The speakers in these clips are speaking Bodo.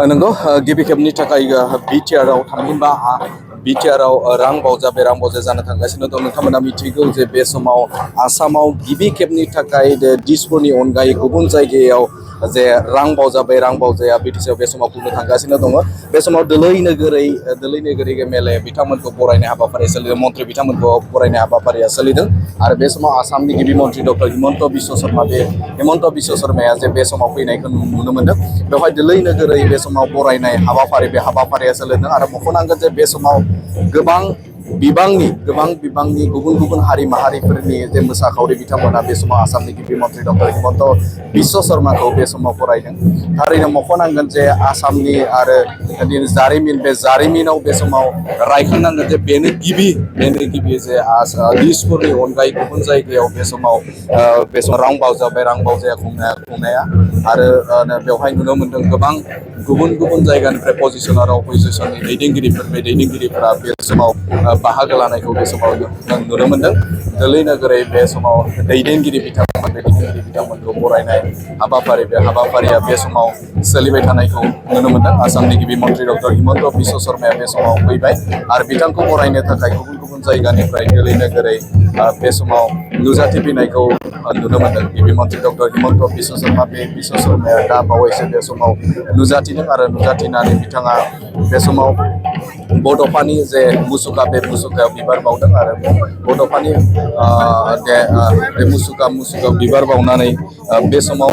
नंगौ गिबि खेबनि थाखाय बिटिआरआव थामहिनबा बिटिआरआव रां बावजा बे रां बावजा जानो थांगासिनो दं। नोंथांमोना मिथिगौ जे बे समाव आसामाव गिबि खेबनि थाखाय दिसपुरनि अनगायै गुबुन जायगायाव जे रां बावजा बे रां बावजाया बिटिसिआव बे समाव फैनो थांगासिनो दङ। बे समाव दोलै नोगोरै एमएलए बिथांमोनखौ बरायनाय हाबाफारि सोलिदों, मन्त्रि बिथांमोनखौ बरायनाय हाबाफारिया सोलिदों आरो बे समाव आसामनि गिबि मन्त्रि डक्टर हिमन्त बिश्व शर्मा बे हिमन्त बिश्व शर्माया जे बे समाव फैनायखौ नुनो मोनदों। बेवहाय दोलै नोगोरै बे समाव बरायनाय हाबाफारि बे हाबाफारिया सोलिदों आरो मख'नांगोन जे बे समाव गोबां बिबांनि गुबुन गुबुन हारि माहारिफोरनि जे मोसाखावरि बिथांमोना बे समाव आसामनि गिबि मन्त्रि डक्टर हिमन्त बिश्व शर्माखौ बे समाव बरायदों। थारैनो मख'नांगोन जे आसामनि आरो जारिमिन बे जारिमिनाव बे समाव रायखांनांगोन जे बेनो गिबि जे दिसपुरनि अनगायै गुबुन जायगायाव बे समाव रां बावजा बे रां बावजाया खुंनाया आरो बेवहाय नुनो मोन्दों गोबां गुबुन जायगानिफ्राय पजिसननि दैदेनगिरिफोरा बे समाव बाहागो लानायखौ बे समाव नुनो मोन्दों। दोलै नोगोरै बे समाव दैदेनगिरि बिथांमोनखौ बरायनाय हाबाफारि बे हाबाफारिया बे समाव सोलिबाय थानायखौ नुनो मोन्दों। आसामनि गिबि मन्त्रि डक्टर हिमन्त बिश्व शर्माया बे समाव फैबाय आरो बिथांखौ बरायनो थाखाय गुबुन जायगानिफ्राय दोलै नोगोरै बे समाव नुजाथिफैनायखौ नुनो मोन्दों। गिबि मन्त्रि डक्टर हिमन्त बिश्व शर्मा बे बिश्व शर्माया दा बावैसो बे समाव नुजाथिदों आरो नुजाथिनानै बिथाङा बे समाव बड'फानि जे बे मुसुखायाव बिबार बावदों आरो बड'फानि बे मुसुखायाव बिबार बावनानै बे समाव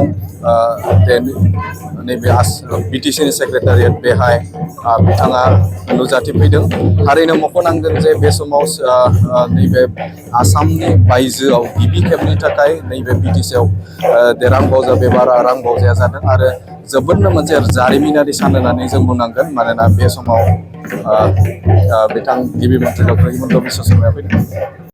नैबे बिटिसिनि सेक्रेटारियेट बेहाय बिथाङा नुजाथिफैदों। थारैनो मख'नांगोन जे बे समाव नैबे आसामनि बायजोआव गिबि खेबनि थाखाय नैबे बिटिसिआव रां बावजा बे रां बावजाया जादों आरो जोबोदनो मोनसे जारिमिनारि सान होननानै जों बुंनांगोन। मानोना बे समाव बिथां गिबि मन्त्रि डक्टर हिमन्त बिश्व शर्माया फैदों।